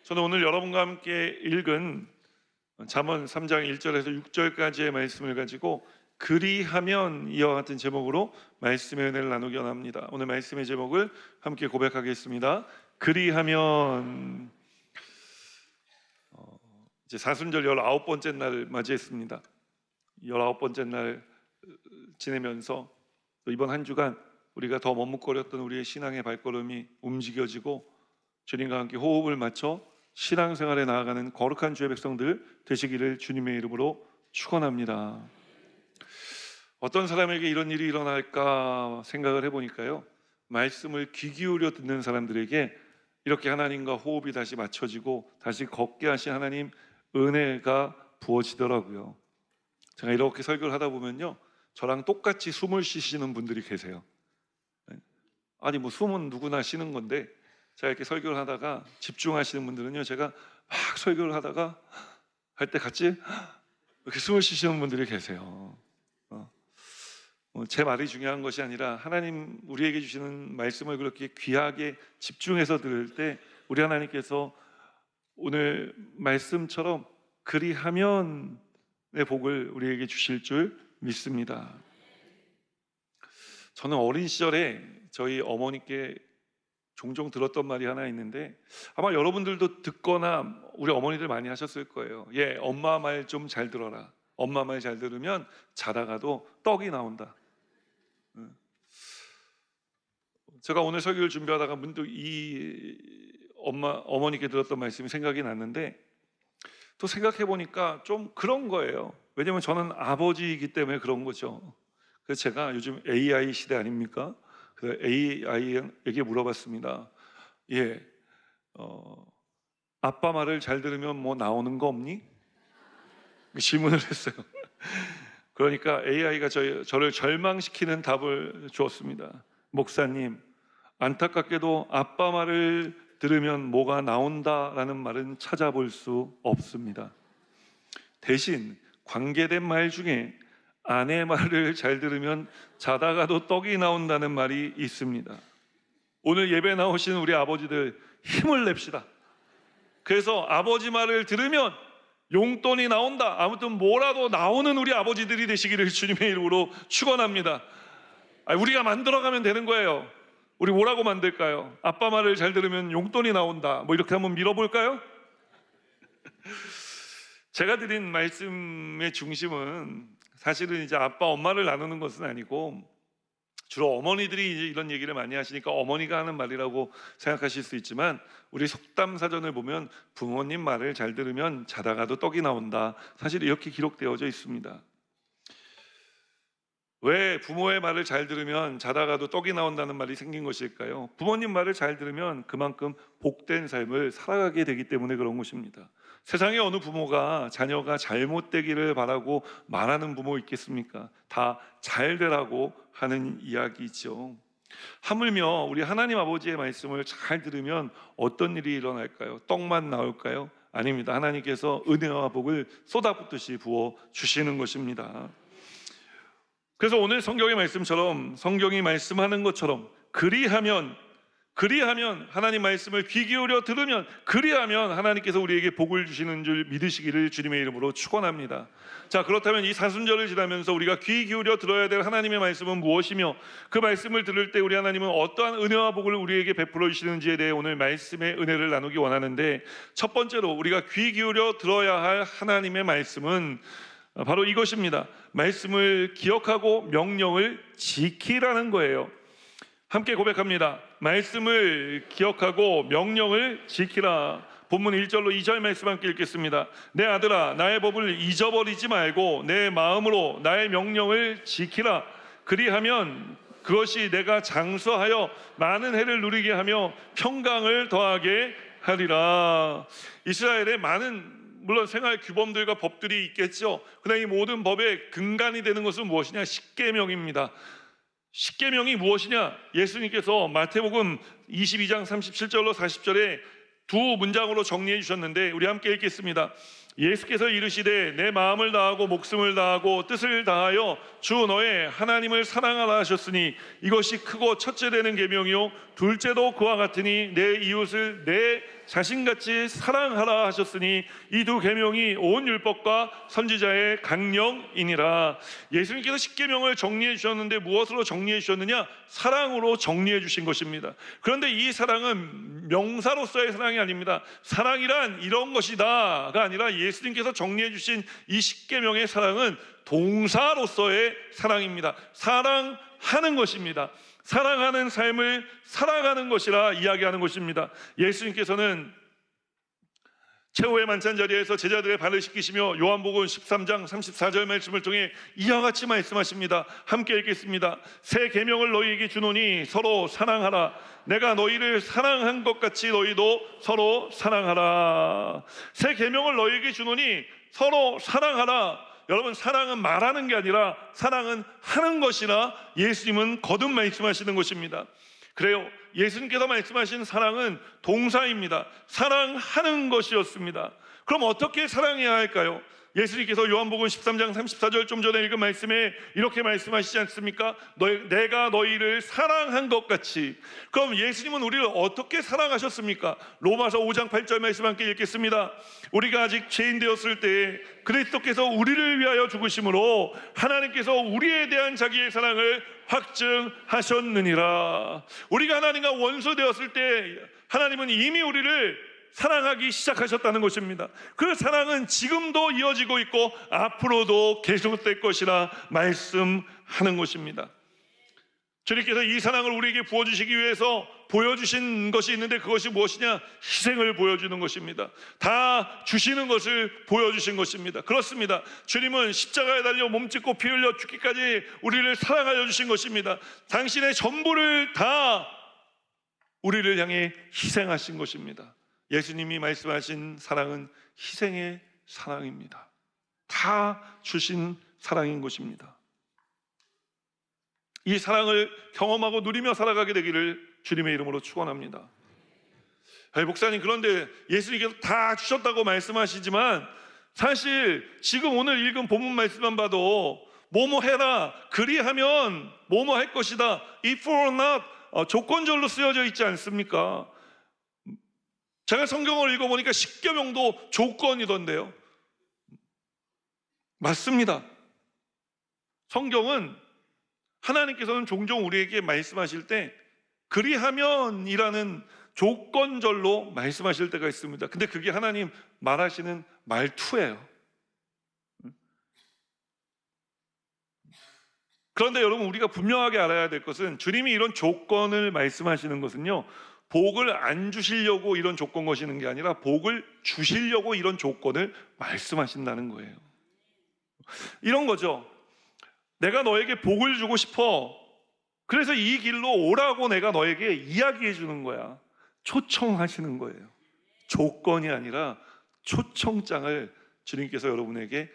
저는 오늘 여러분과 함께 읽은 잠언 3장 1절에서 6절까지의 말씀을 가지고 그리하면 이와 같은 제목으로 말씀의 은혜를 나누기 원합니다. 오늘 말씀의 제목을 함께 고백하겠습니다. 그리하면. 이제 사순절 19번째 날을 맞이했습니다. 19번째 날 지내면서 또 이번 한 주간 우리가 더 머뭇거렸던 우리의 신앙의 발걸음이 움직여지고 주님과 함께 호흡을 맞춰 신앙생활에 나아가는 거룩한 주의 백성들 되시기를 주님의 이름으로 축원합니다. 어떤 사람에게 이런 일이 일어날까 생각을 해보니까요, 말씀을 귀 기울여 듣는 사람들에게 이렇게 하나님과 호흡이 다시 맞춰지고 다시 걷게 하신 하나님 은혜가 부어지더라고요. 제가 이렇게 설교를 하다 보면요, 저랑 똑같이 숨을 쉬시는 분들이 계세요. 아니 뭐 숨은 누구나 쉬는 건데, 제가 이렇게 설교를 하다가 집중하시는 분들은요, 제가 막 설교를 하다가 할 때 같이 이렇게 숨을 쉬시는 분들이 계세요. 제 말이 중요한 것이 아니라 하나님 우리에게 주시는 말씀을 그렇게 귀하게 집중해서 들을 때 우리 하나님께서 오늘 말씀처럼 그리하면의 복을 우리에게 주실 줄 믿습니다. 저는 어린 시절에 저희 어머니께 종종 들었던 말이 하나 있는데, 아마 여러분들도 듣거나 우리 어머니들 많이 하셨을 거예요. 엄마 말 좀 잘 들어라. 엄마 말 잘 들으면 자다가도 떡이 나온다. 제가 오늘 설교를 준비하다가 문득 이 어머니께 들었던 말씀이 생각이 났는데, 또 생각해 보니까 좀 그런 거예요. 왜냐면 저는 아버지이기 때문에 그런 거죠. 그래서 제가 요즘 AI 시대 아닙니까? 그래서 AI에게 물어봤습니다. 아빠 말을 잘 들으면 뭐 나오는 거 없니? 질문을 했어요. 그러니까 AI가 저를 절망시키는 답을 주었습니다. 목사님, 안타깝게도 아빠 말을 들으면 뭐가 나온다라는 말은 찾아볼 수 없습니다. 대신 관계된 말 중에 아내 말을 잘 들으면 자다가도 떡이 나온다는 말이 있습니다. 오늘 예배 나오신 우리 아버지들 힘을 냅시다. 그래서 아버지 말을 들으면 용돈이 나온다, 아무튼 뭐라도 나오는 우리 아버지들이 되시기를 주님의 이름으로 축원합니다. 우리가 만들어가면 되는 거예요. 우리 뭐라고 만들까요? 아빠 말을 잘 들으면 용돈이 나온다, 뭐 이렇게 한번 밀어볼까요? 제가 드린 말씀의 중심은 사실은 이제 아빠 엄마를 나누는 것은 아니고, 주로 어머니들이 이제 이런 얘기를 많이 하시니까 어머니가 하는 말이라고 생각하실 수 있지만, 우리 속담사전을 보면 부모님 말을 잘 들으면 자다가도 떡이 나온다, 사실 이렇게 기록되어져 있습니다. 왜 부모의 말을 잘 들으면 자다가도 떡이 나온다는 말이 생긴 것일까요? 부모님 말을 잘 들으면 그만큼 복된 삶을 살아가게 되기 때문에 그런 것입니다. 세상에 어느 부모가 자녀가 잘못되기를 바라고 말하는 부모 있겠습니까? 다 잘되라고 하는 이야기죠. 하물며 우리 하나님 아버지의 말씀을 잘 들으면 어떤 일이 일어날까요? 떡만 나올까요? 아닙니다. 하나님께서 은혜와 복을 쏟아붓듯이 부어 주시는 것입니다. 그래서 오늘 성경의 말씀처럼, 성경이 말씀하는 것처럼 그리하면 하나님 말씀을 귀 기울여 들으면, 그리하면 하나님께서 우리에게 복을 주시는 줄 믿으시기를 주님의 이름으로 축원합니다. 자, 그렇다면 이 사순절을 지나면서 우리가 귀 기울여 들어야 될 하나님의 말씀은 무엇이며, 그 말씀을 들을 때 우리 하나님은 어떠한 은혜와 복을 우리에게 베풀어 주시는지에 대해 오늘 말씀의 은혜를 나누기 원하는데, 첫 번째로 우리가 귀 기울여 들어야 할 하나님의 말씀은 바로 이것입니다. 말씀을 기억하고 명령을 지키라는 거예요. 함께 고백합니다. 말씀을 기억하고 명령을 지키라. 본문 1절로 2절 말씀 함께 읽겠습니다. 내 아들아, 나의 법을 잊어버리지 말고 내 마음으로 나의 명령을 지키라. 그리하면 그것이 내가 장수하여 많은 해를 누리게 하며 평강을 더하게 하리라. 이스라엘의 많은, 물론 생활 규범들과 법들이 있겠죠. 그러나 이 모든 법의 근간이 되는 것은 무엇이냐? 십계명입니다. 십계명이 무엇이냐? 예수님께서 마태복음 22장 37절로 40절에 두 문장으로 정리해 주셨는데, 우리 함께 읽겠습니다. 예수께서 이르시되 내 마음을 다하고 목숨을 다하고 뜻을 다하여 주 너의 하나님을 사랑하라 하셨으니 이것이 크고 첫째 되는 계명이요 둘째도 그와 같으니 내 이웃을 내 자신같이 사랑하라 하셨으니 이 두 계명이 온 율법과 선지자의 강령이니라. 예수님께서 십계명을 정리해 주셨는데 무엇으로 정리해 주셨느냐? 사랑으로 정리해 주신 것입니다. 그런데 이 사랑은 명사로서의 사랑이 아닙니다. 사랑이란 이런 것이다가 아니라 예수님께서 정리해 주신 이 십계명의 사랑은 동사로서의 사랑입니다. 사랑하는 것입니다. 사랑하는 삶을 살아가는 것이라 이야기하는 것입니다. 예수님께서는 최후의 만찬 자리에서 제자들의 발을 씻기시며 요한복음 13장 34절 말씀을 통해 이와 같이 말씀하십니다. 함께 읽겠습니다. 새 계명을 너희에게 주노니 서로 사랑하라. 내가 너희를 사랑한 것 같이 너희도 서로 사랑하라. 새 계명을 너희에게 주노니 서로 사랑하라. 여러분, 사랑은 말하는 게 아니라 사랑은 하는 것이라 예수님은 거듭 말씀하시는 것입니다. 그래요, 예수님께서 말씀하신 사랑은 동사입니다. 사랑하는 것이었습니다. 그럼 어떻게 사랑해야 할까요? 예수님께서 요한복음 13장 34절 좀 전에 읽은 말씀에 이렇게 말씀하시지 않습니까? 내가 너희를 사랑한 것 같이. 그럼 예수님은 우리를 어떻게 사랑하셨습니까? 로마서 5장 8절 말씀 함께 읽겠습니다. 우리가 아직 죄인 되었을 때에 그리스도께서 우리를 위하여 죽으심으로 하나님께서 우리에 대한 자기의 사랑을 확증하셨느니라. 우리가 하나님과 원수 되었을 때 하나님은 이미 우리를 사랑하기 시작하셨다는 것입니다. 그 사랑은 지금도 이어지고 있고 앞으로도 계속될 것이라 말씀하는 것입니다. 주님께서 이 사랑을 우리에게 부어주시기 위해서 보여주신 것이 있는데 그것이 무엇이냐? 희생을 보여주는 것입니다. 다 주시는 것을 보여주신 것입니다. 그렇습니다. 주님은 십자가에 달려 몸짓고 피 흘려 죽기까지 우리를 사랑하여 주신 것입니다. 당신의 전부를 다 우리를 향해 희생하신 것입니다. 예수님이 말씀하신 사랑은 희생의 사랑입니다. 다 주신 사랑인 것입니다. 이 사랑을 경험하고 누리며 살아가게 되기를 주님의 이름으로 축원합니다. 목사님, 그런데 예수님께서 다 주셨다고 말씀하시지만 사실 지금 오늘 읽은 본문 말씀만 봐도 뭐뭐 해라, 그리하면 뭐뭐 할 것이다, if or not 조건절로 쓰여져 있지 않습니까? 제가 성경을 읽어보니까 십계명도 조건이던데요. 맞습니다. 성경은 하나님께서는 종종 우리에게 말씀하실 때 그리하면이라는 조건절로 말씀하실 때가 있습니다. 근데 그게 하나님 말하시는 말투예요. 그런데 여러분, 우리가 분명하게 알아야 될 것은 주님이 이런 조건을 말씀하시는 것은요, 복을 안 주시려고 이런 조건 거시는 게 아니라 복을 주시려고 이런 조건을 말씀하신다는 거예요. 이런 거죠. 내가 너에게 복을 주고 싶어. 그래서 이 길로 오라고 내가 너에게 이야기해 주는 거야. 초청하시는 거예요. 조건이 아니라 초청장을 주님께서 여러분에게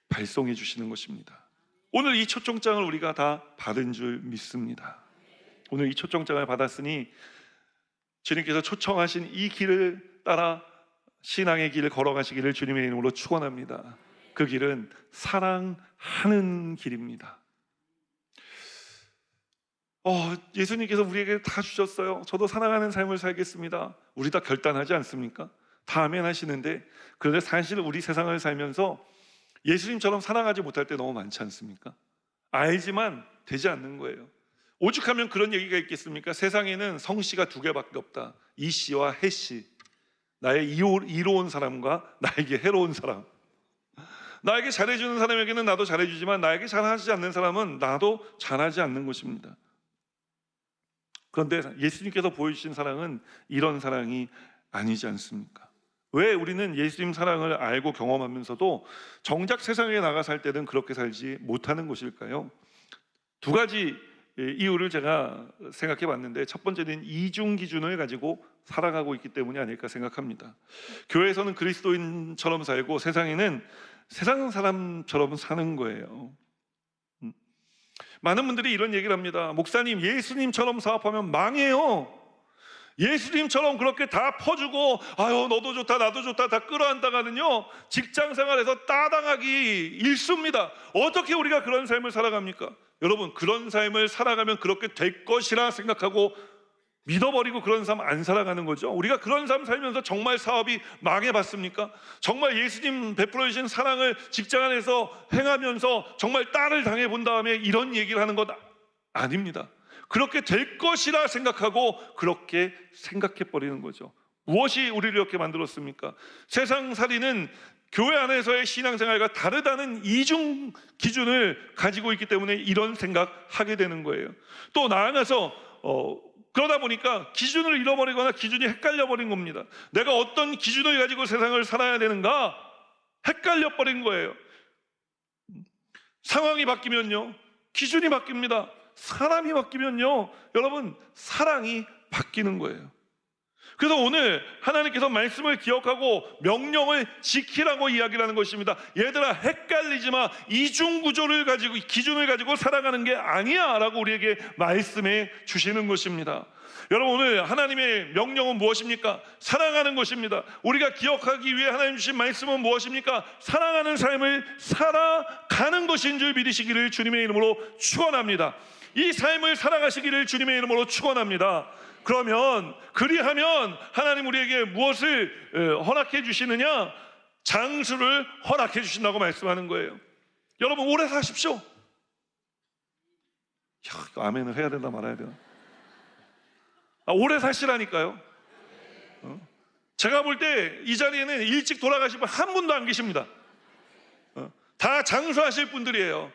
발송해 주시는 것입니다. 오늘 이 초청장을 우리가 다 받은 줄 믿습니다. 오늘 이 초청장을 받았으니 주님께서 초청하신 이 길을 따라 신앙의 길을 걸어가시기를 주님의 이름으로 축원합니다. 그 길은 사랑하는 길입니다. 예수님께서 우리에게 다 주셨어요. 저도 사랑하는 삶을 살겠습니다. 우리 다 결단하지 않습니까? 다 아멘 하시는데, 그런데 사실 우리 세상을 살면서 예수님처럼 사랑하지 못할 때 너무 많지 않습니까? 알지만 되지 않는 거예요. 오죽하면 그런 얘기가 있겠습니까? 세상에는 성씨가 두 개밖에 없다. 이씨와 해씨. 나의 이로운 사람과 나에게 해로운 사람. 나에게 잘해주는 사람에게는 나도 잘해주지만 나에게 잘하지 않는 사람은 나도 잘하지 않는 것입니다. 그런데 예수님께서 보여주신 사랑은 이런 사랑이 아니지 않습니까? 왜 우리는 예수님 사랑을 알고 경험하면서도 정작 세상에 나가 살 때는 그렇게 살지 못하는 것일까요? 두 가지 이유를 제가 생각해 봤는데, 첫 번째는 이중 기준을 가지고 살아가고 있기 때문이 아닐까 생각합니다. 교회에서는 그리스도인처럼 살고 세상에는 세상 사람처럼 사는 거예요. 많은 분들이 이런 얘기를 합니다. 목사님, 예수님처럼 사업하면 망해요. 예수님처럼 그렇게 다 퍼주고 아유 너도 좋다 나도 좋다 다 끌어안다가는요 직장생활에서 따당하기 일쑤입니다. 어떻게 우리가 그런 삶을 살아갑니까? 여러분, 그런 삶을 살아가면 그렇게 될 것이라 생각하고 믿어버리고 그런 삶 안 살아가는 거죠. 우리가 그런 삶 살면서 정말 사업이 망해봤습니까? 정말 예수님 베풀어 주신 사랑을 직장 안에서 행하면서 정말 딸을 당해본 다음에 이런 얘기를 하는 것 아닙니다. 그렇게 될 것이라 생각하고 그렇게 생각해버리는 거죠. 무엇이 우리를 이렇게 만들었습니까? 세상살이는 교회 안에서의 신앙생활과 다르다는 이중 기준을 가지고 있기 때문에 이런 생각하게 되는 거예요. 또 나아가서 그러다 보니까 기준을 잃어버리거나 기준이 헷갈려버린 겁니다. 내가 어떤 기준을 가지고 세상을 살아야 되는가 헷갈려버린 거예요. 상황이 바뀌면요 기준이 바뀝니다. 사람이 바뀌면요 여러분 사랑이 바뀌는 거예요. 그래서 오늘 하나님께서 말씀을 기억하고 명령을 지키라고 이야기를 하는 것입니다. 얘들아 헷갈리지 마. 이중 구조를 가지고 기준을 가지고 살아가는 게 아니야 라고 우리에게 말씀해 주시는 것입니다. 여러분, 오늘 하나님의 명령은 무엇입니까? 사랑하는 것입니다. 우리가 기억하기 위해 하나님 주신 말씀은 무엇입니까? 사랑하는 삶을 살아가는 것인 줄 믿으시기를 주님의 이름으로 축원합니다. 이 삶을 살아가시기를 주님의 이름으로 축원합니다. 그러면 그리하면 하나님 우리에게 무엇을 허락해 주시느냐? 장수를 허락해 주신다고 말씀하는 거예요. 여러분, 오래 사십시오. 아멘을 해야 되나 말아야 되나? 오래 사시라니까요. 제가 볼 때 이 자리에는 일찍 돌아가실 분 한 분도 안 계십니다. 다 장수하실 분들이에요.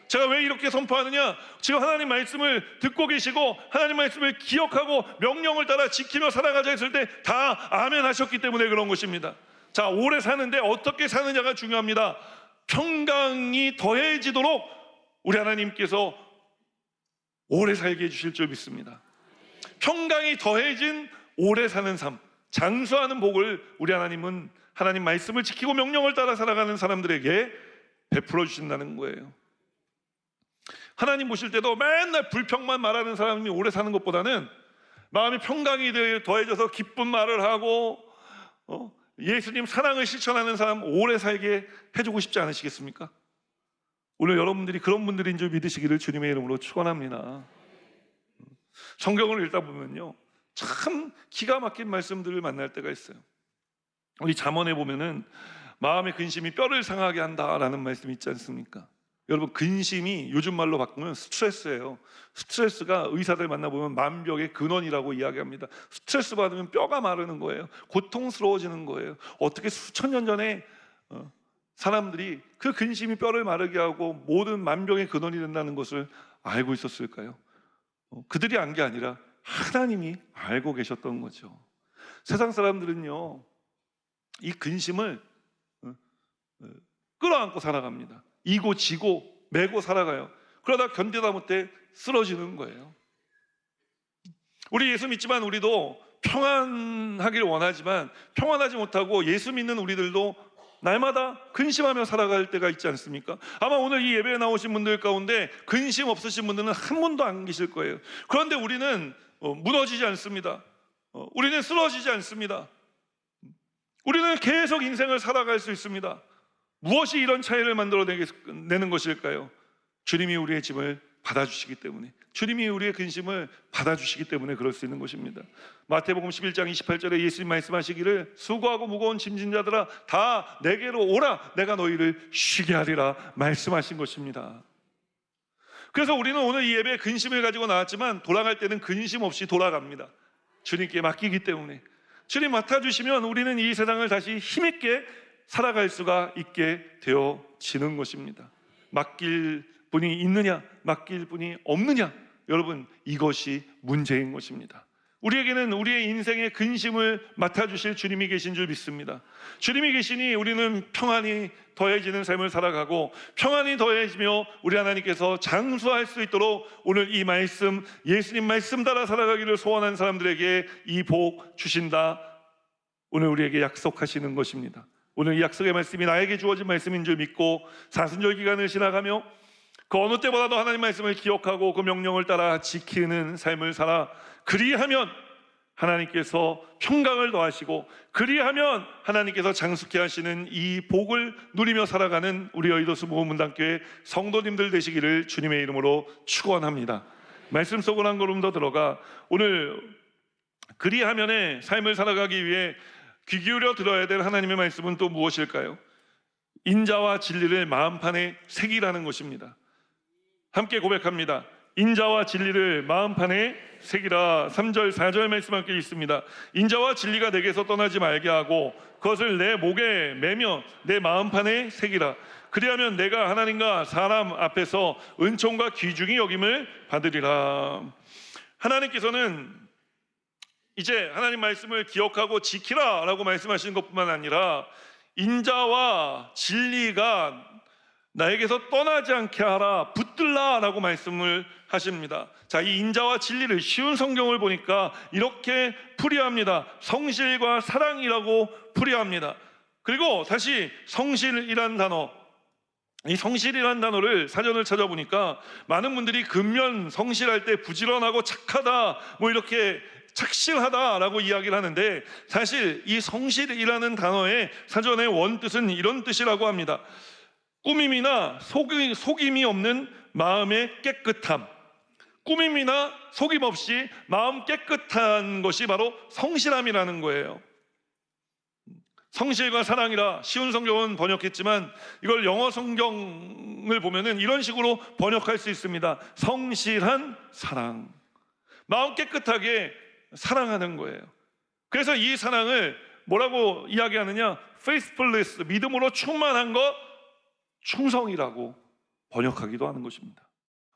제가 왜 이렇게 선포하느냐? 지금 하나님 말씀을 듣고 계시고 하나님 말씀을 기억하고 명령을 따라 지키며 살아가자 했을 때 다 아멘 하셨기 때문에 그런 것입니다. 자, 오래 사는데 어떻게 사느냐가 중요합니다. 평강이 더해지도록 우리 하나님께서 오래 살게 해주실 줄 믿습니다. 평강이 더해진 오래 사는 삶, 장수하는 복을 우리 하나님은 하나님 말씀을 지키고 명령을 따라 살아가는 사람들에게 베풀어 주신다는 거예요. 하나님 보실 때도 맨날 불평만 말하는 사람이 오래 사는 것보다는 마음이 평강이 더해져서 기쁜 말을 하고 예수님 사랑을 실천하는 사람 오래 살게 해주고 싶지 않으시겠습니까? 오늘 여러분들이 그런 분들인 줄 믿으시기를 주님의 이름으로 축원합니다. 성경을 읽다 보면요 참 기가 막힌 말씀들을 만날 때가 있어요. 우리 잠언에 보면은 마음의 근심이 뼈를 상하게 한다라는 말씀이 있지 않습니까? 여러분, 근심이 요즘 말로 바꾸면 스트레스예요. 스트레스가 의사들 만나보면 만병의 근원이라고 이야기합니다. 스트레스 받으면 뼈가 마르는 거예요. 고통스러워지는 거예요. 어떻게 수천 년 전에 사람들이 그 근심이 뼈를 마르게 하고 모든 만병의 근원이 된다는 것을 알고 있었을까요? 그들이 안 게 아니라 하나님이 알고 계셨던 거죠. 세상 사람들은요 이 근심을 끌어안고 살아갑니다. 이고 지고 메고 살아가요. 그러다 견디다 못해 쓰러지는 거예요. 우리 예수 믿지만 우리도 평안하길 원하지만 평안하지 못하고 예수 믿는 우리들도 날마다 근심하며 살아갈 때가 있지 않습니까? 아마 오늘 이 예배에 나오신 분들 가운데 근심 없으신 분들은 한 분도 안 계실 거예요. 그런데 우리는 무너지지 않습니다. 우리는 쓰러지지 않습니다. 우리는 계속 인생을 살아갈 수 있습니다. 무엇이 이런 차이를 만들어내는 것일까요? 주님이 우리의 짐을 받아주시기 때문에, 주님이 우리의 근심을 받아주시기 때문에 그럴 수 있는 것입니다. 마태복음 11장 28절에 예수님 말씀하시기를 수고하고 무거운 짐진 자들아 다 내게로 오라 내가 너희를 쉬게 하리라 말씀하신 것입니다. 그래서 우리는 오늘 이 예배에 근심을 가지고 나왔지만 돌아갈 때는 근심 없이 돌아갑니다. 주님께 맡기기 때문에. 주님 맡아주시면 우리는 이 세상을 다시 힘있게 살아갈 수가 있게 되어지는 것입니다. 맡길 분이 있느냐 맡길 분이 없느냐, 여러분 이것이 문제인 것입니다. 우리에게는 우리의 인생의 근심을 맡아주실 주님이 계신 줄 믿습니다. 주님이 계시니 우리는 평안이 더해지는 삶을 살아가고 평안이 더해지며 우리 하나님께서 장수할 수 있도록 오늘 이 말씀, 예수님 말씀 따라 살아가기를 소원한 사람들에게 이 복 주신다, 오늘 우리에게 약속하시는 것입니다. 오늘 이 약속의 말씀이 나에게 주어진 말씀인 줄 믿고 사순절 기간을 지나가며 그 어느 때보다도 하나님 말씀을 기억하고 그 명령을 따라 지키는 삶을 살아 그리하면 하나님께서 평강을 더하시고 그리하면 하나님께서 장숙케 하시는 이 복을 누리며 살아가는 우리 여의도 모문단교회 성도님들 되시기를 주님의 이름으로 축원합니다. 말씀 속으로 한 걸음 더 들어가 오늘 그리하면의 삶을 살아가기 위해 귀 기울여 들어야 될 하나님의 말씀은 또 무엇일까요? 인자와 진리를 마음판에 새기라는 것입니다. 함께 고백합니다. 인자와 진리를 마음판에 새기라. 3절 4절 말씀 함께 있습니다. 인자와 진리가 내게서 떠나지 말게 하고 그것을 내 목에 매며 내 마음판에 새기라. 그리하면 내가 하나님과 사람 앞에서 은총과 귀중히 여김을 받으리라. 하나님께서는 이제 하나님 말씀을 기억하고 지키라 라고 말씀하시는 것뿐만 아니라 인자와 진리가 나에게서 떠나지 않게 하라, 붙들라 라고 말씀을 하십니다. 자, 이 인자와 진리를 쉬운 성경을 보니까 이렇게 풀이합니다. 성실과 사랑이라고 풀이합니다. 그리고 다시 성실이란 단어, 이 성실이라는 단어를 사전을 찾아보니까 많은 분들이 근면 성실할 때 부지런하고 착하다, 뭐 이렇게 착실하다라고 이야기를 하는데 사실 이 성실이라는 단어의 사전의 원뜻은 이런 뜻이라고 합니다. 꾸밈이나 속임이 없는 마음의 깨끗함, 꾸밈이나 속임 없이 마음 깨끗한 것이 바로 성실함이라는 거예요. 성실과 사랑이라 쉬운 성경은 번역했지만 이걸 영어 성경을 보면은 이런 식으로 번역할 수 있습니다. 성실한 사랑, 마음 깨끗하게 사랑하는 거예요. 그래서 이 사랑을 뭐라고 이야기하느냐? faithfulness, 믿음으로 충만한 것, 충성이라고 번역하기도 하는 것입니다.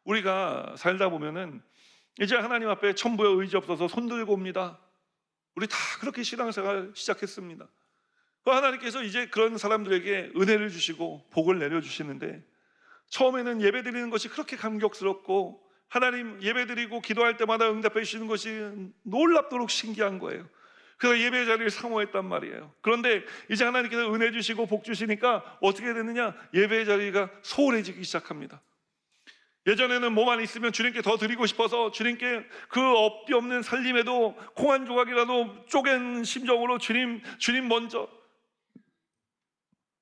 우리가 살다 보면은 이제 하나님 앞에 천부의 의지 없어서 손들고 옵니다. 우리 다 그렇게 신앙생활 시작했습니다. 하나님께서 이제 그런 사람들에게 은혜를 주시고 복을 내려주시는데 처음에는 예배드리는 것이 그렇게 감격스럽고 하나님 예배드리고 기도할 때마다 응답해 주시는 것이 놀랍도록 신기한 거예요. 그래서 예배 자리를 사모했단 말이에요. 그런데 이제 하나님께서 은혜 주시고 복 주시니까 어떻게 되느냐? 예배 자리가 소홀해지기 시작합니다. 예전에는 뭐만 있으면 주님께 더 드리고 싶어서 주님께 그 업비 없는 살림에도 콩 한 조각이라도 쪼갠 심정으로 주님 먼저.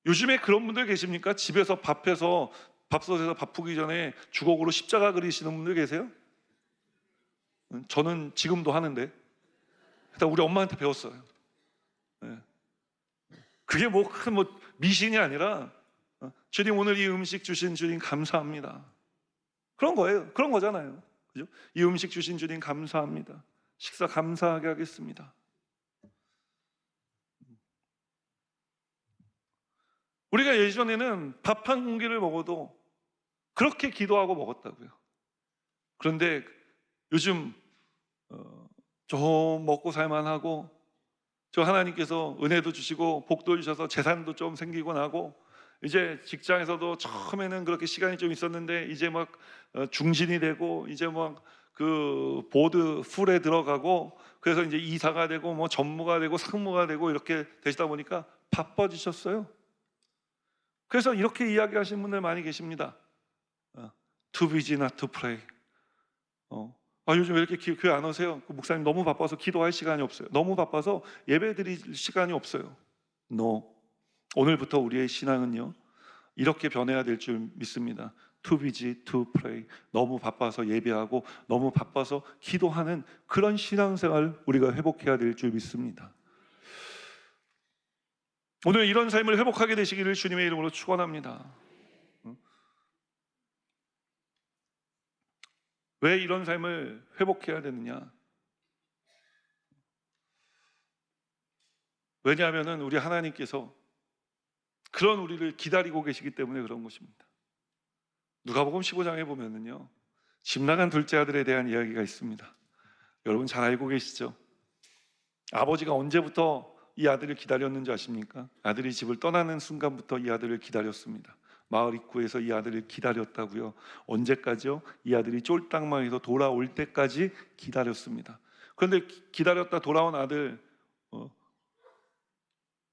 요즘에 그런 분들 계십니까? 집에서 밥해서 밥솥에서 밥 푸기 전에 주걱으로 십자가 그리시는 분들 계세요? 저는 지금도 하는데 일단 우리 엄마한테 배웠어요. 그게 뭐 큰 미신이 아니라 주님 오늘 이 음식 주신 주님 감사합니다. 그런 거예요. 그런 거잖아요. 그죠? 이 음식 주신 주님 감사합니다. 식사 감사하게 하겠습니다. 우리가 예전에는 밥 한 공기를 먹어도 그렇게 기도하고 먹었다고요. 그런데 요즘 좀 먹고 살만하고 저 하나님께서 은혜도 주시고 복도 주셔서 재산도 좀 생기고 나고 이제 직장에서도 처음에는 그렇게 시간이 좀 있었는데 이제 막 중진이 되고 이제 막 그 보드 풀에 들어가고 그래서 이제 이사가 되고 뭐 전무가 되고 상무가 되고 이렇게 되시다 보니까 바빠지셨어요. 그래서 이렇게 이야기하시는 분들 많이 계십니다. Too busy not to pray. 요즘 왜 이렇게 교회 안 오세요? 그 목사님 너무 바빠서 기도할 시간이 없어요. 너무 바빠서 예배 드릴 시간이 없어요. No. 오늘부터 우리의 신앙은요 이렇게 변해야 될 줄 믿습니다. Too busy to pray. 너무 바빠서 예배하고 너무 바빠서 기도하는 그런 신앙생활 우리가 회복해야 될 줄 믿습니다. 오늘 이런 삶을 회복하게 되시기를 주님의 이름으로 축원합니다. 왜 이런 삶을 회복해야 되느냐? 왜냐하면 우리 하나님께서 그런 우리를 기다리고 계시기 때문에 그런 것입니다. 누가복음 15장에 보면은요 집 나간 둘째 아들에 대한 이야기가 있습니다. 여러분 잘 알고 계시죠? 아버지가 언제부터 이 아들을 기다렸는지 아십니까? 아들이 집을 떠나는 순간부터 이 아들을 기다렸습니다. 마을 입구에서 이 아들을 기다렸다고요. 언제까지요? 이 아들이 쫄딱망에서 돌아올 때까지 기다렸습니다. 그런데 기다렸다 돌아온 아들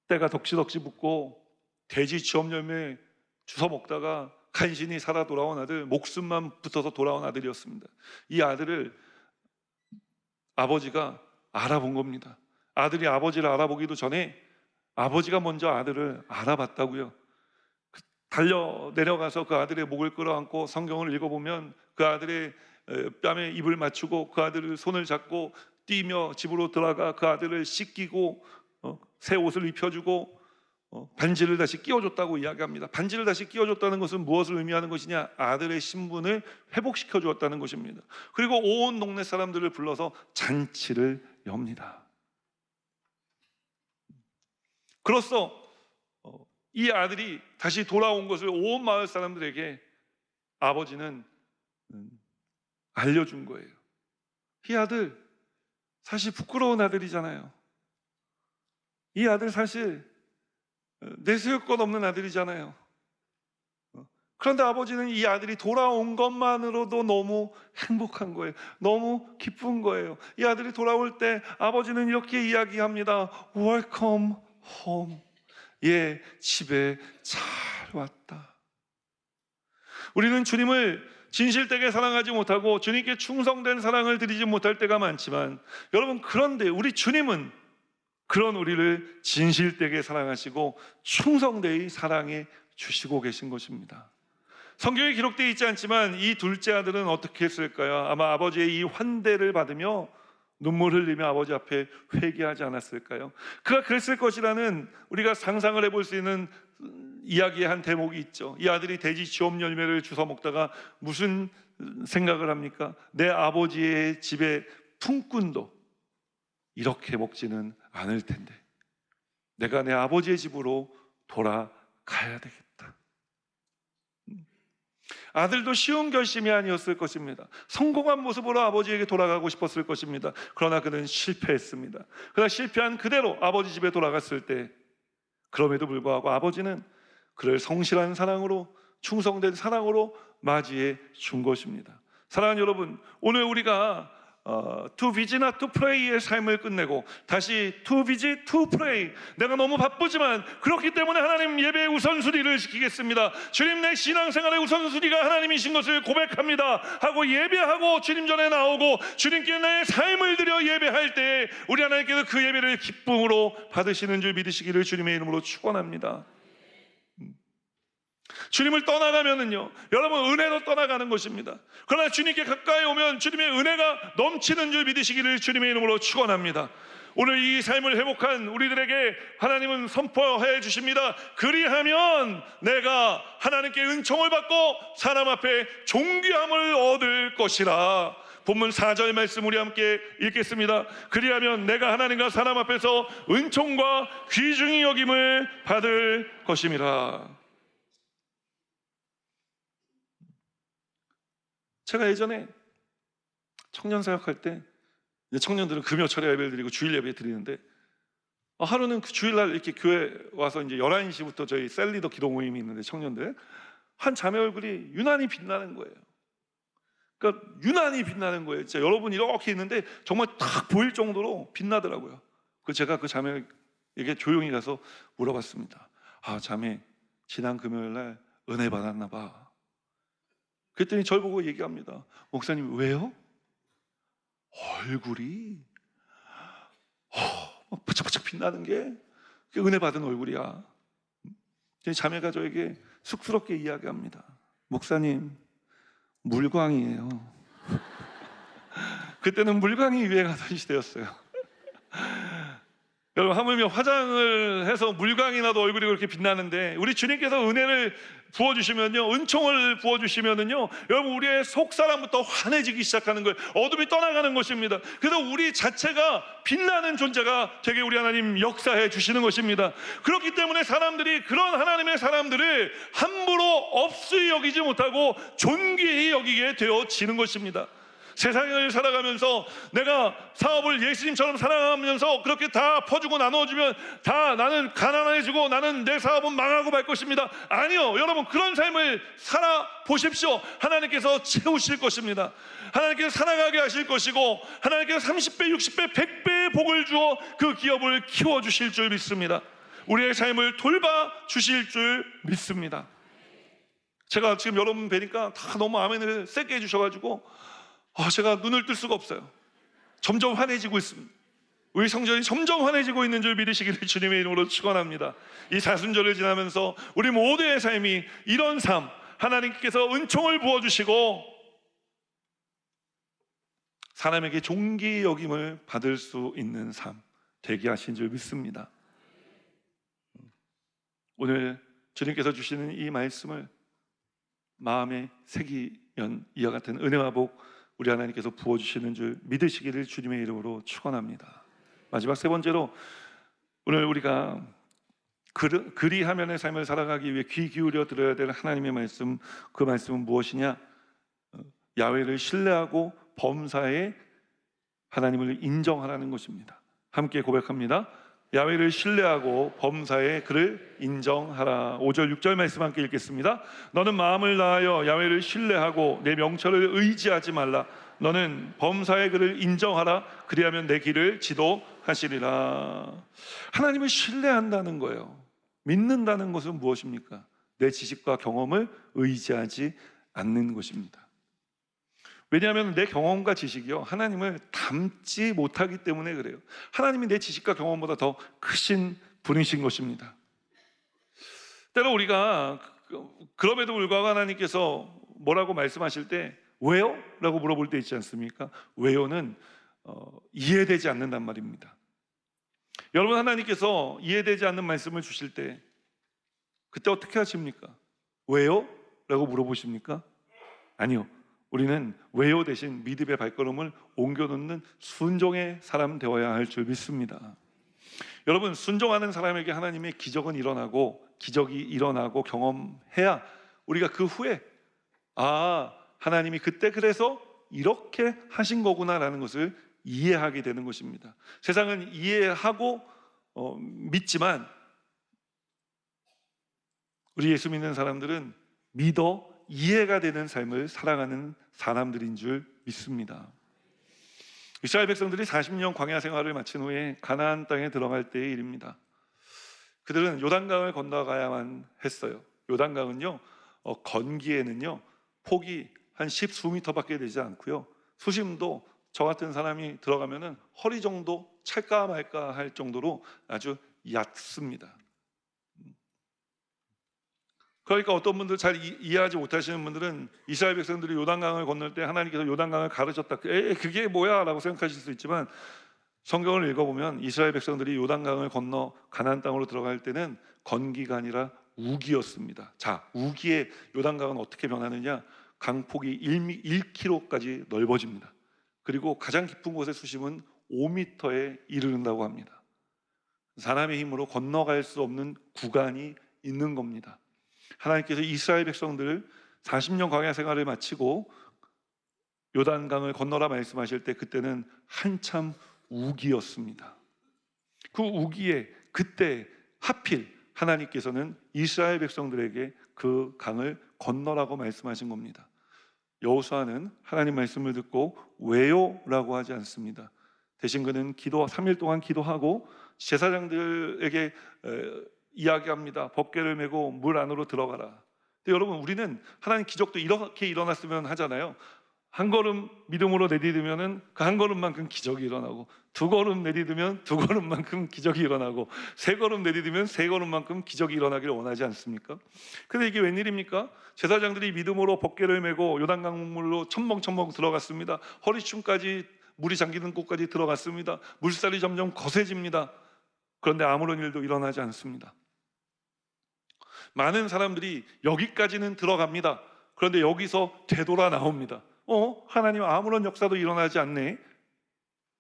때가 덕지덕지 붙고 돼지 쥐업 열매 주워 먹다가 간신히 살아 돌아온 아들, 목숨만 붙어서 돌아온 아들이었습니다. 이 아들을 아버지가 알아본 겁니다. 아들이 아버지를 알아보기도 전에 아버지가 먼저 아들을 알아봤다고요. 달려 내려가서 그 아들의 목을 끌어안고 성경을 읽어보면 그 아들의 뺨에 입을 맞추고 그 아들을 손을 잡고 뛰며 집으로 들어가 그 아들을 씻기고 새 옷을 입혀주고 반지를 다시 끼워줬다고 이야기합니다. 반지를 다시 끼워줬다는 것은 무엇을 의미하는 것이냐? 아들의 신분을 회복시켜 주었다는 것입니다. 그리고 온 동네 사람들을 불러서 잔치를 엽니다. 그로써 이 아들이 다시 돌아온 것을 온 마을 사람들에게 아버지는 알려준 거예요. 이 아들 사실 부끄러운 아들이잖아요. 이 아들 사실 내세울 것 없는 아들이잖아요. 그런데 아버지는 이 아들이 돌아온 것만으로도 너무 행복한 거예요. 너무 기쁜 거예요. 이 아들이 돌아올 때 아버지는 이렇게 이야기합니다. Welcome home. 예, 집에 잘 왔다. 우리는 주님을 진실되게 사랑하지 못하고 주님께 충성된 사랑을 드리지 못할 때가 많지만 여러분, 그런데 우리 주님은 그런 우리를 진실되게 사랑하시고 충성되이 사랑해 주시고 계신 것입니다. 성경에 기록되어 있지 않지만 이 둘째 아들은 어떻게 했을까요? 아마 아버지의 이 환대를 받으며 눈물 흘리며 아버지 앞에 회개하지 않았을까요? 그가 그랬을 것이라는 우리가 상상을 해볼 수 있는 이야기의 한 대목이 있죠. 이 아들이 돼지 지업 열매를 주워 먹다가 무슨 생각을 합니까? 내 아버지의 집에 품꾼도 이렇게 먹지는 않을 텐데 내가 내 아버지의 집으로 돌아가야 되겠다. 아들도 쉬운 결심이 아니었을 것입니다. 성공한 모습으로 아버지에게 돌아가고 싶었을 것입니다. 그러나 그는 실패했습니다. 그러나 실패한 그대로 아버지 집에 돌아갔을 때 그럼에도 불구하고 아버지는 그를 성실한 사랑으로, 충성된 사랑으로 맞이해 준 것입니다. 사랑하는 여러분, 오늘 우리가 to visit not to pray의 삶을 끝내고 다시 to visit to pray, 내가 너무 바쁘지만 그렇기 때문에 하나님 예배의 우선순위를 지키겠습니다, 주님 내 신앙생활의 우선순위가 하나님이신 것을 고백합니다 하고 예배하고 주님 전에 나오고 주님께 내 삶을 드려 예배할 때 우리 하나님께서 그 예배를 기쁨으로 받으시는 줄 믿으시기를 주님의 이름으로 축원합니다. 주님을 떠나가면은요, 여러분, 은혜도 떠나가는 것입니다. 그러나 주님께 가까이 오면 주님의 은혜가 넘치는 줄 믿으시기를 주님의 이름으로 축원합니다. 오늘 이 삶을 회복한 우리들에게 하나님은 선포해 주십니다. 그리하면 내가 하나님께 은총을 받고 사람 앞에 존귀함을 얻을 것이라. 본문 4절 말씀 우리 함께 읽겠습니다. 그리하면 내가 하나님과 사람 앞에서 은총과 귀중히 여김을 받을 것임이라. 제가 예전에 청년 사역할 때 청년들은 금요철에 예배를 드리고 주일 예배 드리는데 하루는 그 주일날 이렇게 교회 와서 이제 11시부터 저희 셀리더 기도 모임이 있는데 청년들 한 자매 얼굴이 유난히 빛나는 거예요. 그러니까 유난히 빛나는 거예요. 진짜 여러분 이렇게 있는데 정말 딱 보일 정도로 빛나더라고요. 제가 그 자매에게 조용히 가서 물어봤습니다. 자매, 지난 금요일날 은혜 받았나 봐. 그랬더니 저를 보고 얘기합니다. 목사님, 왜요? 얼굴이 바짝바짝 빛나는 게 그게 은혜 받은 얼굴이야. 자매가 저에게 쑥스럽게 이야기합니다. 목사님, 물광이에요. 그때는 물광이 유행하던 시대였어요. 여러분, 하물며 화장을 해서 물광이 나도 얼굴이 그렇게 빛나는데 우리 주님께서 은혜를 부어주시면요, 은총을 부어주시면은요, 여러분, 우리의 속사람부터 환해지기 시작하는 거예요. 어둠이 떠나가는 것입니다. 그래서 우리 자체가 빛나는 존재가 되게 우리 하나님 역사해 주시는 것입니다. 그렇기 때문에 사람들이 그런 하나님의 사람들을 함부로 없이 여기지 못하고 존귀히 여기게 되어지는 것입니다. 세상을 살아가면서 내가 사업을 예수님처럼 살아가면서 그렇게 다 퍼주고 나눠주면 다 나는 가난해지고 나는 내 사업은 망하고 말 것입니다. 아니요, 여러분, 그런 삶을 살아보십시오. 하나님께서 채우실 것입니다. 하나님께서 살아가게 하실 것이고 하나님께서 30배, 60배, 100배의 복을 주어 그 기업을 키워주실 줄 믿습니다. 우리의 삶을 돌봐주실 줄 믿습니다. 제가 지금 여러분 뵈니까 다 너무 아멘을 세게 해주셔가지고 제가 눈을 뜰 수가 없어요. 점점 환해지고 있습니다. 우리 성전이 점점 환해지고 있는 줄 믿으시기를 주님의 이름으로 축원합니다. 이 사순절을 지나면서 우리 모두의 삶이 이런 삶, 하나님께서 은총을 부어주시고 사람에게 존귀 여김을 받을 수 있는 삶 되게 하신 줄 믿습니다. 오늘 주님께서 주시는 이 말씀을 마음에 새기면 이와 같은 은혜와 복 우리 하나님께서 부어주시는 줄 믿으시기를 주님의 이름으로 축원합니다. 마지막 세 번째로, 오늘 우리가 그리하면의 삶을 살아가기 위해 귀 기울여 들어야 될 하나님의 말씀, 그 말씀은 무엇이냐? 야훼를 신뢰하고 범사에 하나님을 인정하라는 것입니다. 함께 고백합니다. 야훼를 신뢰하고 범사에 그를 인정하라. 5절 6절 말씀 함께 읽겠습니다. 너는 마음을 다하여 야훼를 신뢰하고 내 명철을 의지하지 말라. 너는 범사에 그를 인정하라. 그리하면 내 길을 지도하시리라. 하나님을 신뢰한다는 거예요. 믿는다는 것은 무엇입니까? 내 지식과 경험을 의지하지 않는 것입니다. 왜냐하면 내 경험과 지식이요, 하나님을 닮지 못하기 때문에 그래요. 하나님이 내 지식과 경험보다 더 크신 분이신 것입니다. 때로 우리가 그럼에도 불구하고 하나님께서 뭐라고 말씀하실 때 왜요? 라고 물어볼 때 있지 않습니까? 왜요는 이해되지 않는단 말입니다. 여러분, 하나님께서 이해되지 않는 말씀을 주실 때 그때 어떻게 하십니까? 왜요? 라고 물어보십니까? 아니요. 우리는 왜요 대신 믿음의 발걸음을 옮겨놓는 순종의 사람 되어야 할 줄 믿습니다. 여러분, 순종하는 사람에게 하나님의 기적은 일어나고, 기적이 일어나고 경험해야 우리가 그 후에 하나님이 그때 그래서 이렇게 하신 거구나라는 것을 이해하게 되는 것입니다. 세상은 이해하고 믿지만 우리 예수 믿는 사람들은 믿어 이해가 되는 삶을 살아가는 사람들인 줄 믿습니다. 이스라엘 백성들이 40년 광야 생활을 마친 후에 가나안 땅에 들어갈 때의 일입니다. 그들은 요단강을 건너가야만 했어요. 요단강은요, 건기에는요 폭이 한 10수미터밖에 되지 않고요, 수심도 저 같은 사람이 들어가면은 허리 정도 찰까 말까 할 정도로 아주 얕습니다. 그러니까 어떤 분들 잘 이해하지 못하시는 분들은 이스라엘 백성들이 요단강을 건널 때 하나님께서 요단강을 가르쳤다, 그게 뭐야? 라고 생각하실 수 있지만 성경을 읽어보면 이스라엘 백성들이 요단강을 건너 가나안 땅으로 들어갈 때는 건기가 아니라 우기였습니다. 자, 우기에 요단강은 어떻게 변하느냐? 강폭이 1km까지 넓어집니다. 그리고 가장 깊은 곳의 수심은 5m에 이르른다고 합니다. 사람의 힘으로 건너갈 수 없는 구간이 있는 겁니다. 하나님께서 이스라엘 백성들을 40년 광야 생활을 마치고 요단강을 건너라 말씀하실 때 그때는 한참 우기였습니다. 그 우기에 그때 하필 하나님께서는 이스라엘 백성들에게 그 강을 건너라고 말씀하신 겁니다. 여호수아는 하나님 말씀을 듣고 왜요? 라고 하지 않습니다. 대신 그는 3일 동안 기도하고 제사장들에게 이야기합니다. 법궤를 메고 물 안으로 들어가라. 근데 여러분, 우리는 하나님 기적도 이렇게 일어났으면 하잖아요. 한 걸음 믿음으로 내디디면은 그 한 걸음만큼 기적이 일어나고, 두 걸음 내디디면 두 걸음만큼 기적이 일어나고, 세 걸음 내디디면 세 걸음만큼 기적이 일어나기를 원하지 않습니까? 근데 이게 웬일입니까? 제사장들이 믿음으로 법궤를 메고 요단강 물로 첨벙첨벙 들어갔습니다. 허리춤까지 물이 잠기는 곳까지 들어갔습니다. 물살이 점점 거세집니다. 그런데 아무런 일도 일어나지 않습니다. 많은 사람들이 여기까지는 들어갑니다. 그런데 여기서 되돌아 나옵니다. 하나님 아무런 역사도 일어나지 않네.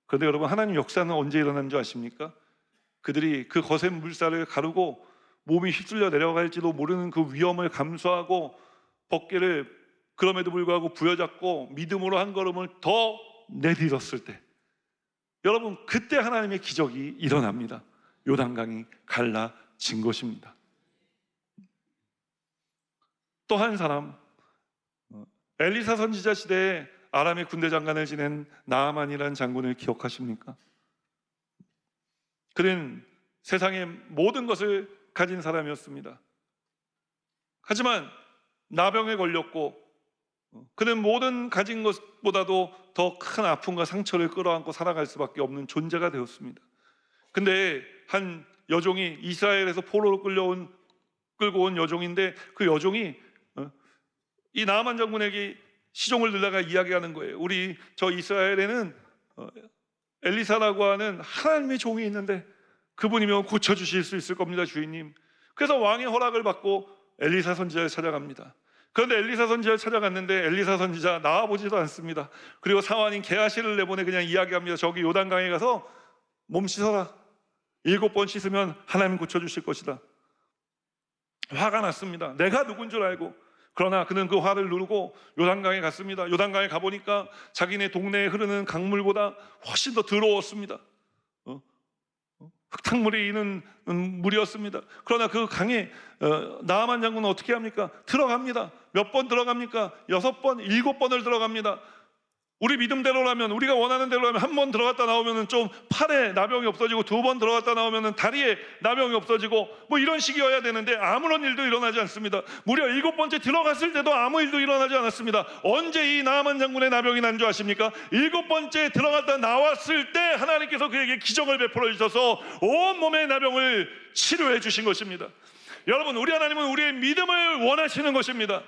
그런데 여러분, 하나님 역사는 언제 일어난 줄 아십니까? 그들이 그 거센 물살을 가르고 몸이 휩쓸려 내려갈지도 모르는 그 위험을 감수하고 법궤를 그럼에도 불구하고 부여잡고 믿음으로 한 걸음을 더 내딛었을 때, 여러분, 그때 하나님의 기적이 일어납니다. 요단강이 갈라진 것입니다. 또 한 사람, 엘리사 선지자 시대에 아람의 군대 장관을 지낸 나아만이라는 장군을 기억하십니까? 그는 세상의 모든 것을 가진 사람이었습니다. 하지만 나병에 걸렸고, 그는 모든 가진 것보다도 더 큰 아픔과 상처를 끌어안고 살아갈 수밖에 없는 존재가 되었습니다. 근데 한 여종이 이스라엘에서 포로로 끌고 온 여종인데, 그 여종이 이 나아만 장군에게 시종을 들다가 이야기하는 거예요. 우리 저 이스라엘에는 엘리사라고 하는 하나님의 종이 있는데 그분이면 고쳐주실 수 있을 겁니다, 주인님. 그래서 왕의 허락을 받고 엘리사 선지자를 찾아갑니다. 그런데 엘리사 선지자를 찾아갔는데 엘리사 선지자 나와보지도 않습니다. 그리고 사환인 게하시를 내보내 그냥 이야기합니다. 저기 요단강에 가서 몸 씻어라. 7번 씻으면 하나님 고쳐주실 것이다. 화가 났습니다. 내가 누군 줄 알고. 그러나 그는 그 화를 누르고 요단강에 갔습니다. 요단강에 가보니까 자기네 동네에 흐르는 강물보다 훨씬 더 더러웠습니다. 흙탕물이 있는 물이었습니다. 그러나 그 강에 나아만 장군은 어떻게 합니까? 들어갑니다. 몇 번 들어갑니까? 6번, 7번을 들어갑니다. 우리 믿음대로라면, 우리가 원하는 대로라면 한 번 들어갔다 나오면 좀 팔에 나병이 없어지고, 2번 들어갔다 나오면 다리에 나병이 없어지고, 뭐 이런 식이어야 되는데 아무런 일도 일어나지 않습니다. 무려 7번째 들어갔을 때도 아무 일도 일어나지 않았습니다. 언제 이 나아만 장군의 나병이 난 줄 아십니까? 7번째 들어갔다 나왔을 때 하나님께서 그에게 기적을 베풀어 주셔서 온몸의 나병을 치료해 주신 것입니다. 여러분, 우리 하나님은 우리의 믿음을 원하시는 것입니다.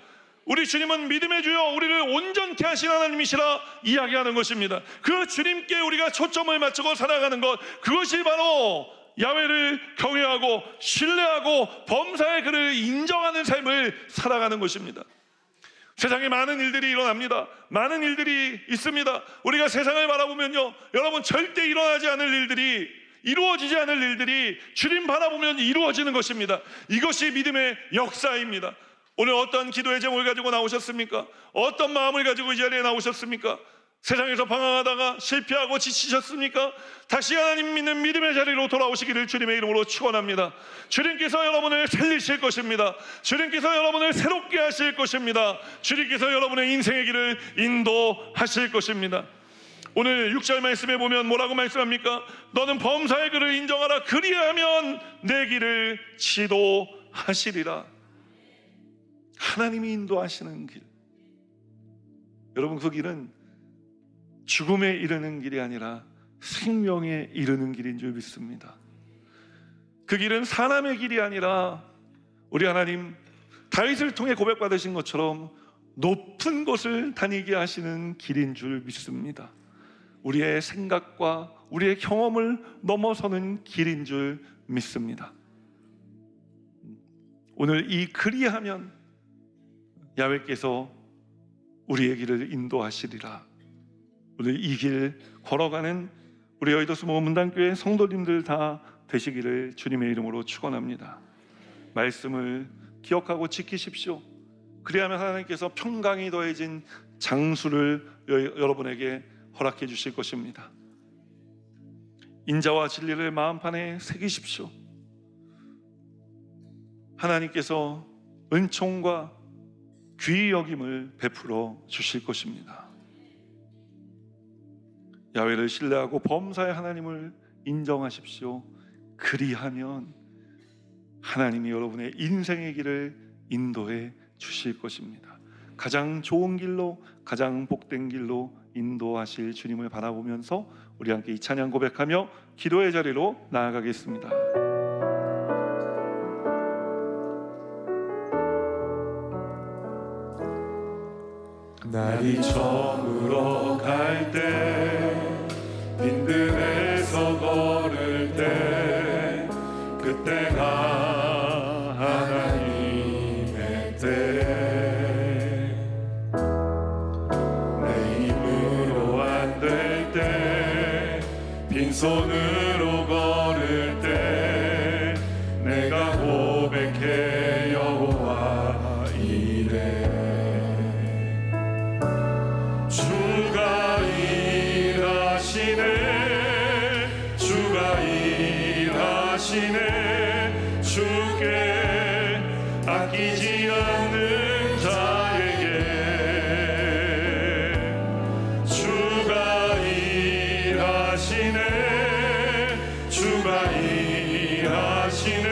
우리 주님은 믿음의 주여, 우리를 온전케 하신 하나님이시라 이야기하는 것입니다. 그 주님께 우리가 초점을 맞추고 살아가는 것, 그것이 바로 야훼를 경외하고 신뢰하고 범사의 그를 인정하는 삶을 살아가는 것입니다. 세상에 많은 일들이 일어납니다. 많은 일들이 있습니다. 우리가 세상을 바라보면요, 여러분, 절대 일어나지 않을 일들이, 이루어지지 않을 일들이 주님 바라보면 이루어지는 것입니다. 이것이 믿음의 역사입니다. 오늘 어떤 기도의 제목을 가지고 나오셨습니까? 어떤 마음을 가지고 이 자리에 나오셨습니까? 세상에서 방황하다가 실패하고 지치셨습니까? 다시 하나님 믿는 믿음의 자리로 돌아오시기를 주님의 이름으로 축원합니다. 주님께서 여러분을 살리실 것입니다. 주님께서 여러분을 새롭게 하실 것입니다. 주님께서 여러분의 인생의 길을 인도하실 것입니다. 오늘 6절 말씀에 보면 뭐라고 말씀합니까? 너는 범사의 그를 인정하라. 그리하면 내 길을 지도하시리라. 하나님이 인도하시는 길, 여러분, 그 길은 죽음에 이르는 길이 아니라 생명에 이르는 길인 줄 믿습니다. 그 길은 사람의 길이 아니라 우리 하나님 다윗을 통해 고백받으신 것처럼 높은 곳을 다니게 하시는 길인 줄 믿습니다. 우리의 생각과 우리의 경험을 넘어서는 길인 줄 믿습니다. 오늘 이 그리하면 야훼께서 우리의 길을 인도하시리라. 오늘 이 길 걸어가는 우리 여의도 수모 문단교회 성도님들 다 되시기를 주님의 이름으로 축원합니다. 말씀을 기억하고 지키십시오. 그리하면 하나님께서 평강이 더해진 장수를 여러분에게 허락해 주실 것입니다. 인자와 진리를 마음판에 새기십시오. 하나님께서 은총과 귀히 여김을 베풀어 주실 것입니다. 야훼를 신뢰하고 범사의 하나님을 인정하십시오. 그리하면 하나님이 여러분의 인생의 길을 인도해 주실 것입니다. 가장 좋은 길로, 가장 복된 길로 인도하실 주님을 바라보면서 우리 함께 이 찬양 고백하며 기도의 자리로 나아가겠습니다. 날이 저물어 갈 때, 빈들에서 걸을 때, 그때가 하나님의 때. 내 힘으로 안 될 때, 빈손으로 걸을 때, 내가 고백해 여호와 이래. 주가 일하시네. 주께 아끼지 않는 자에게 주가 일하시네. 주가 일하시네.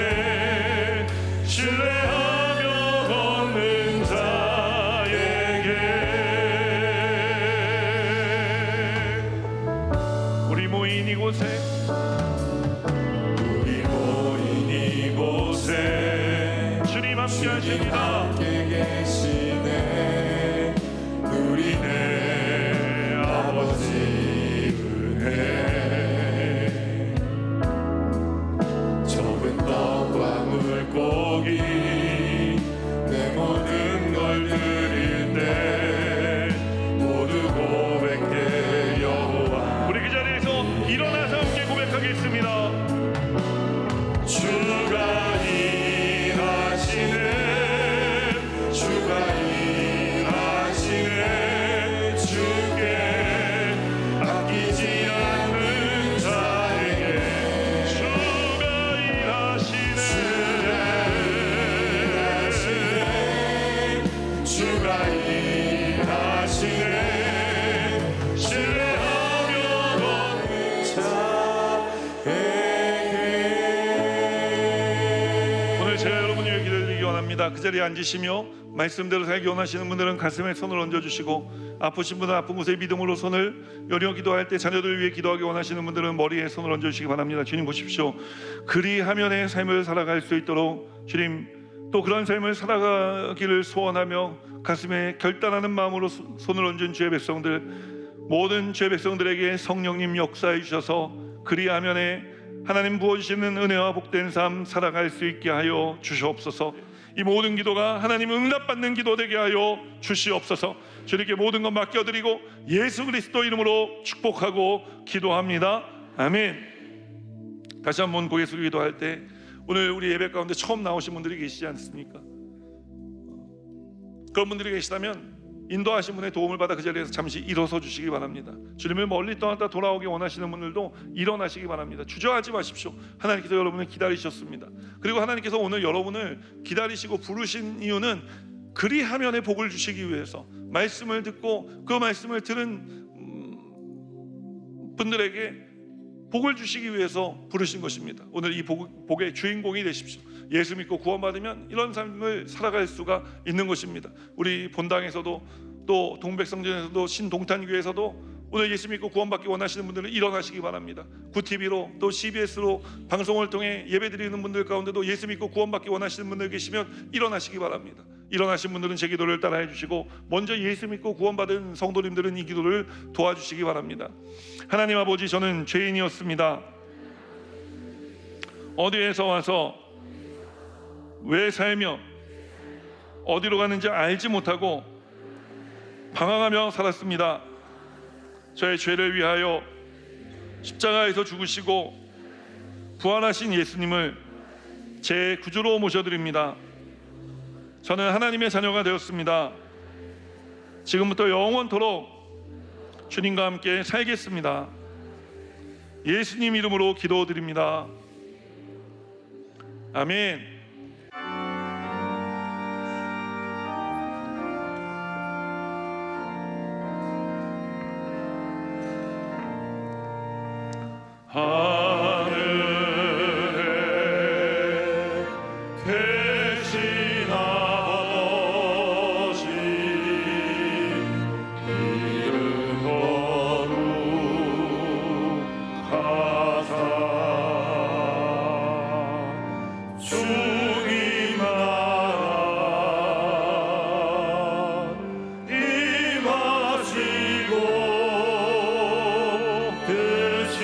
신뢰하며 걷는 자에게 함께 하시리라. 함께 계시네 누리네 아버지 은혜 적은 떡과 물고기 내 모든 걸 드릴 때 모두 고백해 여호와 우리 그 자리에서 일어나서 함께 고백하겠습니다. 주가 일하시네 주가 일하시네 주께 아끼지 않는 자에게 주가 일하시네. 주가 일하시네 신뢰하며 걷는 자에게 오늘 제가 여러분 위해 기도드리기 원합니다. 그 자리에 앉으시며 말씀대로 살기 원하시는 분들은 가슴에 손을 얹어주시고, 아프신 분은 아픈 곳에 믿음으로 손을 여려 기도할 때, 자녀들을 위해 기도하기 원하시는 분들은 머리에 손을 얹어주시기 바랍니다. 주님 보십시오. 그리하면 의 삶을 살아갈 수 있도록 주님 또 그런 삶을 살아가기를 소원하며 가슴에 결단하는 마음으로 손을 얹은 주의 백성들, 모든 주의 백성들에게 성령님 역사해 주셔서 그리하면에 하나님 부어주시는 은혜와 복된 삶 살아갈 수 있게 하여 주시옵소서. 이 모든 기도가 하나님 응답받는 기도 되게 하여 주시옵소서. 주님께 모든 것 맡겨드리고 예수 그리스도 이름으로 축복하고 기도합니다. 아멘. 다시 한번 고개 숙이고 기도할 때, 오늘 우리 예배 가운데 처음 나오신 분들이 계시지 않습니까? 그런 분들이 계시다면 인도하신 분의 도움을 받아 그 자리에서 잠시 일어서 주시기 바랍니다. 주님을 멀리 떠났다 돌아오기 원하시는 분들도 일어나시기 바랍니다. 주저하지 마십시오. 하나님께서 여러분을 기다리셨습니다. 그리고 하나님께서 오늘 여러분을 기다리시고 부르신 이유는 그리하면의 복을 주시기 위해서, 말씀을 듣고 그 말씀을 들은 분들에게 복을 주시기 위해서 부르신 것입니다. 오늘 이 복의 주인공이 되십시오. 예수 믿고 구원받으면 이런 삶을 살아갈 수가 있는 것입니다. 우리 본당에서도 또 동백성전에서도 신동탄교회에서도 오늘 예수 믿고 구원받기 원하시는 분들은 일어나시기 바랍니다. 구TV로 또 CBS로 방송을 통해 예배드리는 분들 가운데도 예수 믿고 구원받기 원하시는 분들 계시면 일어나시기 바랍니다. 일어나신 분들은 제 기도를 따라해 주시고, 먼저 예수 믿고 구원받은 성도님들은 이 기도를 도와주시기 바랍니다. 하나님 아버지, 저는 죄인이었습니다. 어디에서 와서 왜 살며 어디로 가는지 알지 못하고 방황하며 살았습니다. 저의 죄를 위하여 십자가에서 죽으시고 부활하신 예수님을 제 구주로 모셔드립니다. 저는 하나님의 자녀가 되었습니다. 지금부터 영원토록 주님과 함께 살겠습니다. 예수님 이름으로 기도드립니다. 아멘. 하늘에 계신 아버지 이름 거룩하사 주님 나라 임하시고 뜻이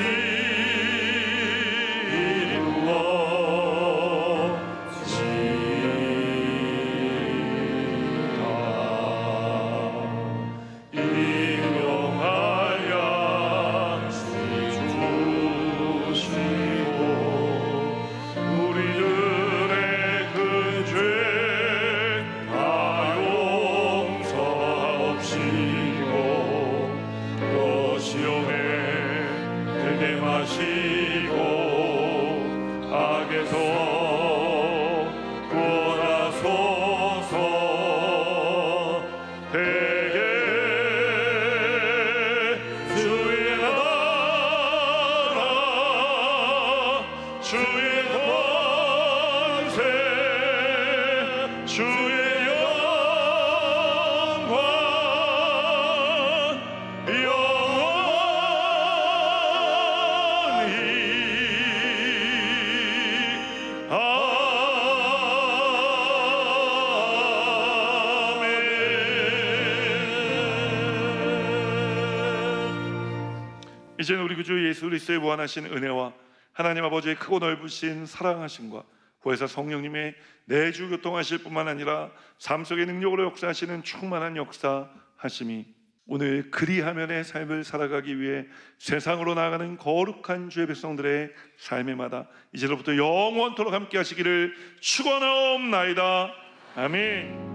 이제는 우리 구주 예수 그리스도의 무한하신 은혜와 하나님 아버지의 크고 넓으신 사랑하심과 보혜사 성령님의 내주 교통하실 뿐만 아니라 삶 속의 능력으로 역사하시는 충만한 역사하심이 오늘 그리하면의 삶을 살아가기 위해 세상으로 나아가는 거룩한 주의 백성들의 삶에마다 이제로부터 영원토록 함께 하시기를 축원하옵나이다. 아멘.